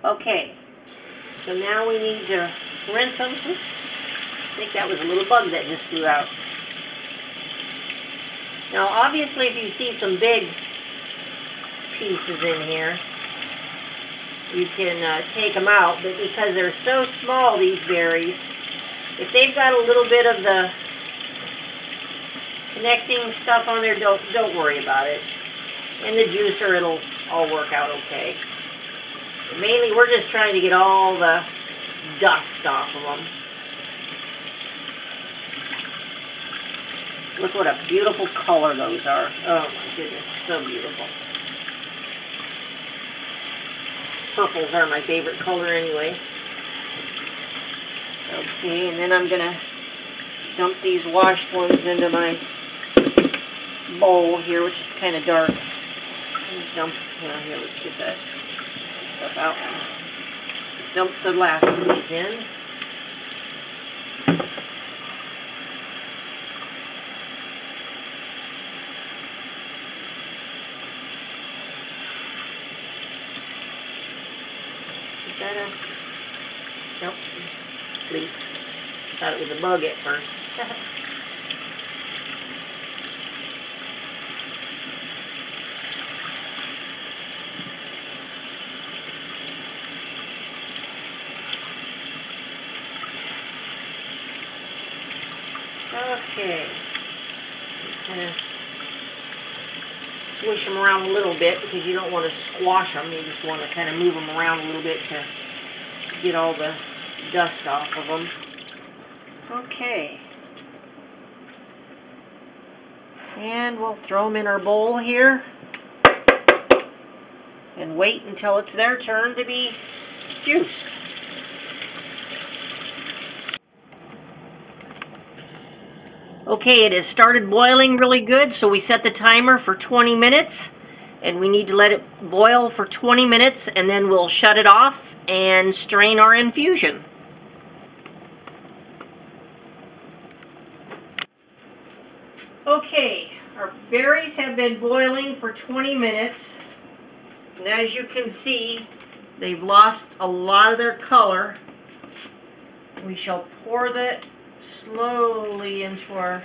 Okay, so now we need to rinse them. I think that was a little bug that just flew out. Now obviously if you see some big pieces in here, you can take them out, but because they're so small, these berries, if they've got a little bit of the connecting stuff on there, don't worry about it. In the juicer, it'll all work out okay. But mainly, we're just trying to get all the dust off of them. Look what a beautiful color those are. Oh my goodness, so beautiful. Purples are my favorite color anyway. Okay, and then I'm gonna dump these washed ones into my bowl here, which is kind of dark. Dump, here, let's get that stuff out. Dump the last of these in. Is that a... Nope. Leaf. Thought it was a bug at first. Okay, just kind of swish them around a little bit because you don't want to squash them. You just want to kind of move them around a little bit to get all the dust off of them. Okay, and we'll throw them in our bowl here and wait until it's their turn to be juiced. Okay, it has started boiling really good, so we set the timer for 20 minutes, and we need to let it boil for 20 minutes, and then we'll shut it off and strain our infusion. Okay, our berries have been boiling for 20 minutes, and as you can see, they've lost a lot of their color. We shall pour that slowly into our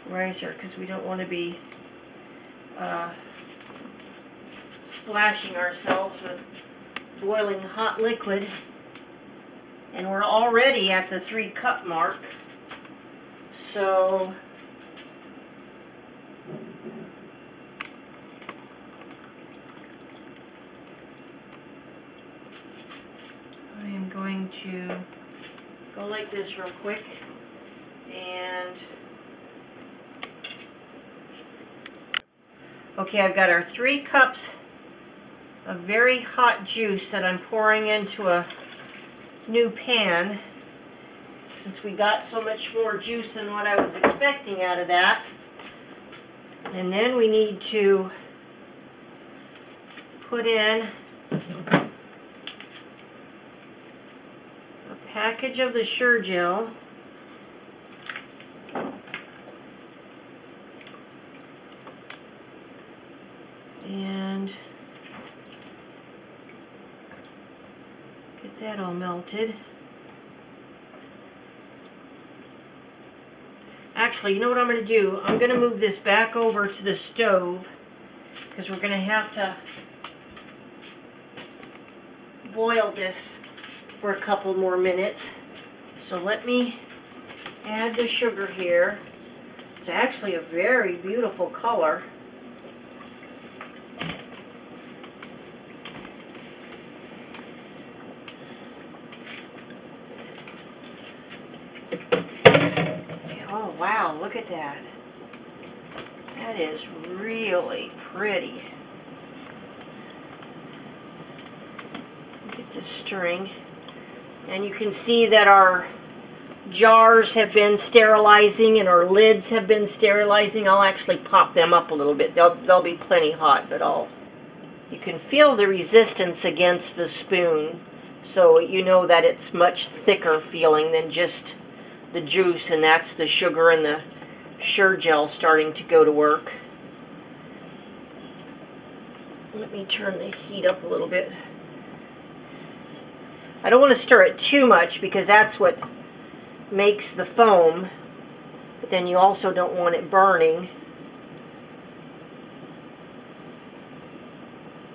ricer because we don't want to be splashing ourselves with boiling hot liquid. And we're already at the 3-cup mark, so I am going to go like this real quick, and okay, I've got our 3 cups of very hot juice that I'm pouring into a new pan, since we got so much more juice than what I was expecting out of that. And then we need to put in a package of the Sure-Jell, and get that all melted. Actually, you know what I'm going to do? I'm going to move this back over to the stove because we're going to have to boil this for a couple more minutes. So let me add the sugar here. It's actually a very beautiful color. Oh wow, look at that. That is really pretty. Look at this string. And you can see that our jars have been sterilizing and our lids have been sterilizing. I'll actually pop them up a little bit. They'll be plenty hot, but you can feel the resistance against the spoon, so you know that it's much thicker feeling than just the juice, and that's the sugar and the Sure-Gel starting to go to work. Let me turn the heat up a little bit. I don't want to stir it too much because that's what makes the foam, but then you also don't want it burning.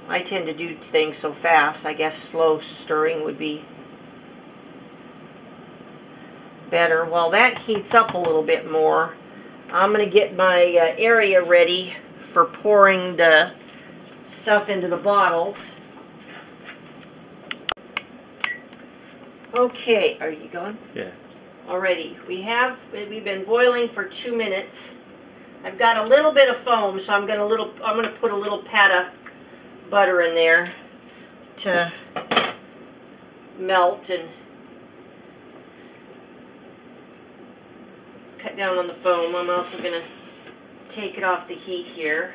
I tend to do things so fast. I guess slow stirring would be better. While that heats up a little bit more, I'm going to get my area ready for pouring the stuff into the bottles. Okay, are you going? Yeah. Alrighty, we've been boiling for 2 minutes. I've got a little bit of foam, so I'm gonna put a little pat of butter in there to melt and cut down on the foam. I'm also gonna take it off the heat here.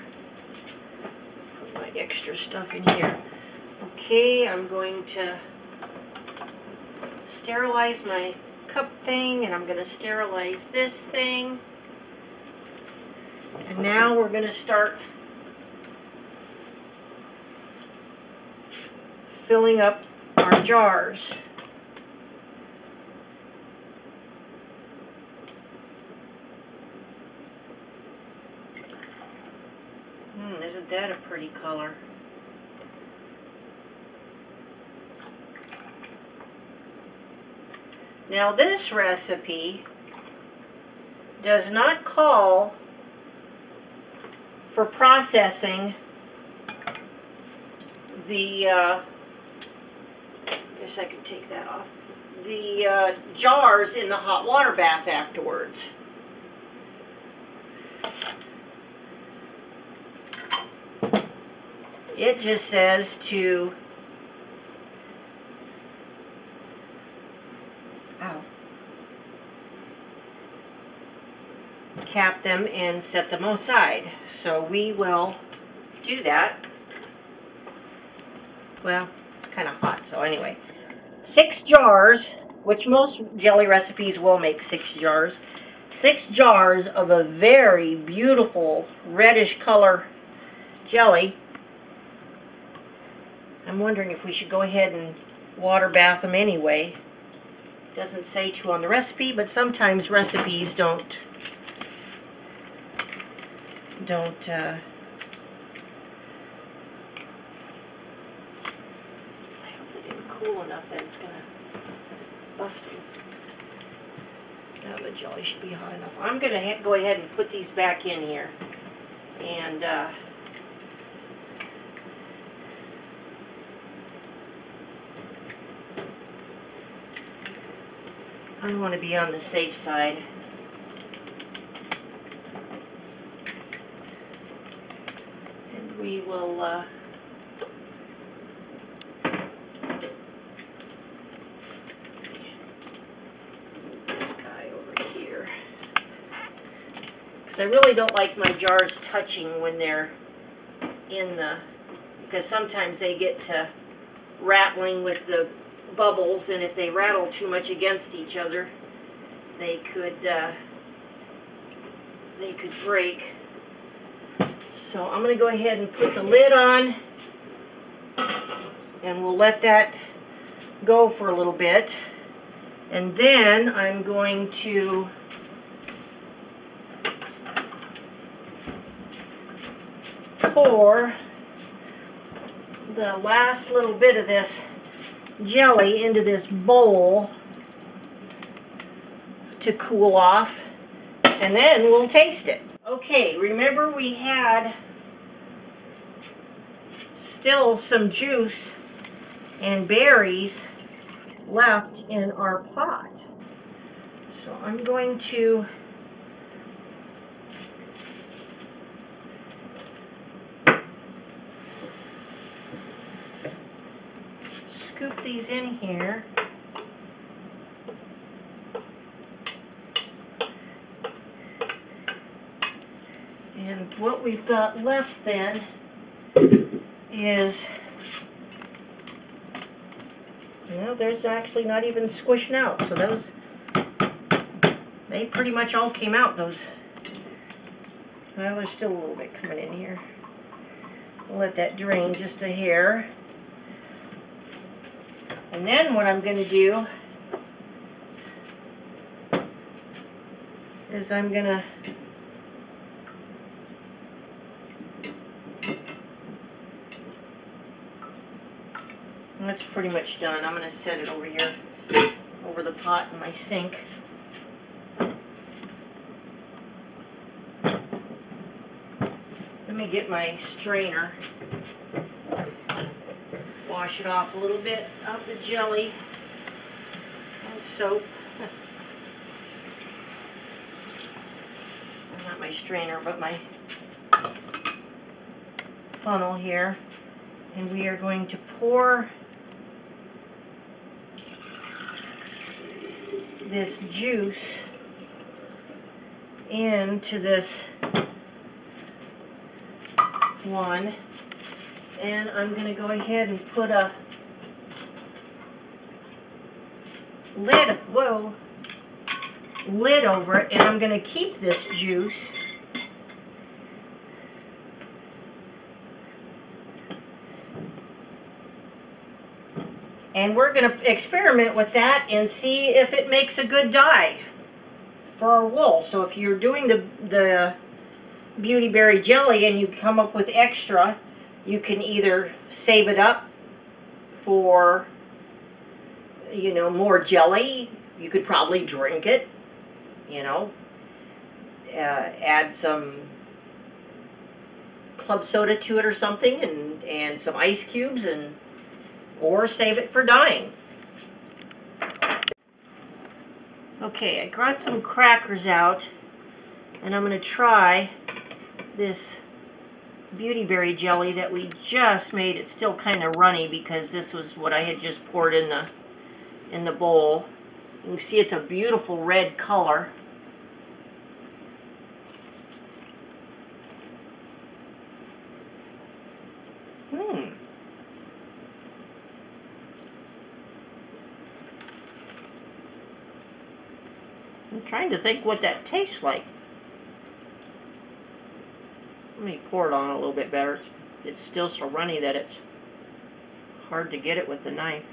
Put my extra stuff in here. Okay, I'm going to sterilize my cup thing, and I'm going to sterilize this thing. And now we're going to start filling up our jars. Isn't that a pretty color? Now this recipe does not call for processing the, I guess I could take that off, the jars in the hot water bath afterwards. It just says to cap them and set them aside. So we will do that. Well, it's kind of hot, so anyway. 6 jars, which most jelly recipes will make 6 jars. 6 jars of a very beautiful reddish color jelly. I'm wondering if we should go ahead and water bath them anyway. Doesn't say to on the recipe, but sometimes recipes don't I hope they didn't cool enough that it's gonna bust them. Now the jelly should be hot enough. I'm gonna go ahead and put these back in here, and I want to be on the safe side. And we will this guy over here, because I really don't like my jars touching when they're in the, because sometimes they get to rattling with the bubbles, and if they rattle too much against each other, they could break. So I'm going to go ahead and put the lid on, and we'll let that go for a little bit, and then I'm going to pour the last little bit of this jelly into this bowl to cool off, and then we'll taste it. Okay, remember we had still some juice and berries left in our pot. So I'm going to scoop these in here. And what we've got left then is, well, there's actually not even squishing out. So those, they pretty much all came out, those Well, there's still a little bit coming in here. I'll let that drain just a hair. And then what I'm going to do is I'm going to that's pretty much done. I'm going to set it over here, over the pot in my sink. Let me get my strainer, wash it off a little bit of the jelly and soap. Not my strainer, but my funnel here. And we are going to pour this juice into this one, and I'm going to go ahead and put a lid over it, and I'm going to keep this juice and we're going to experiment with that and see if it makes a good dye for our wool. So if you're doing the Beauty Berry jelly and you come up with extra, you can either save it up for, you know, more jelly. You could probably drink it, you know, add some club soda to it or something, and some ice cubes, and or save it for dyeing. Okay, I got some crackers out, and I'm going to try this Beauty Berry jelly that we just made. It's still kind of runny because this was what I had just poured in the bowl. You can see it's a beautiful red color. I'm trying to think what that tastes like. Let me pour it on a little bit better. It's still so runny that it's hard to get it with the knife.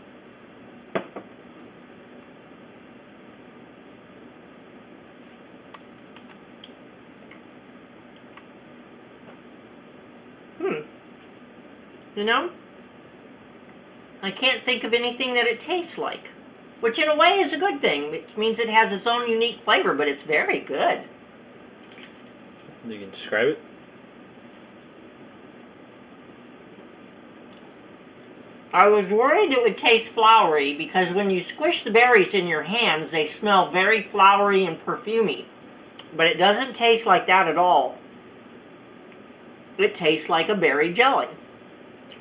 You know, I can't think of anything that it tastes like, which in a way is a good thing. It means it has its own unique flavor, but it's very good. You can describe it? I was worried it would taste floury because when you squish the berries in your hands, they smell very flowery and perfumey. But it doesn't taste like that at all. It tastes like a berry jelly.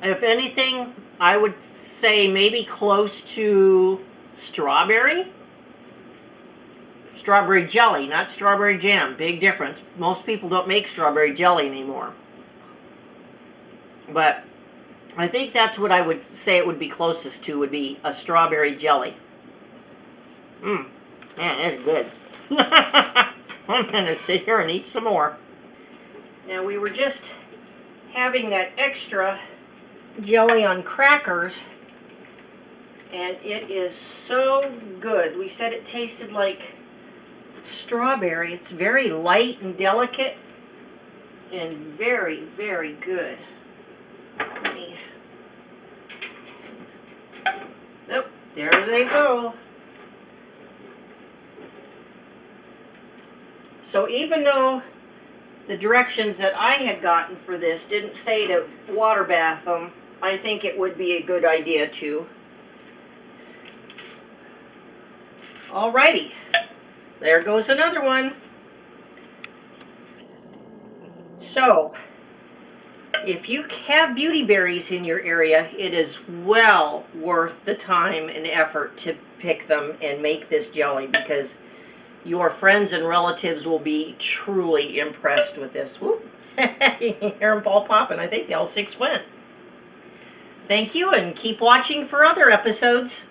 If anything, I would say maybe close to strawberry. Strawberry jelly, not strawberry jam. Big difference. Most people don't make strawberry jelly anymore. But I think that's what I would say it would be closest to, would be a strawberry jelly. Man, that's good. I'm going to sit here and eat some more. Now, we were just having that extra jelly on crackers, and it is so good. We said it tasted like strawberry. It's very light and delicate and very, very good. Let me... Nope, there they go. So even though the directions that I had gotten for this didn't say to water bath them, I think it would be a good idea to. Alrighty, there goes another one. So, if you have beauty berries in your area, it is well worth the time and effort to pick them and make this jelly, because your friends and relatives will be truly impressed with this. Whoop. You can hear them all popping. I think the all 6 went. Thank you, and keep watching for other episodes.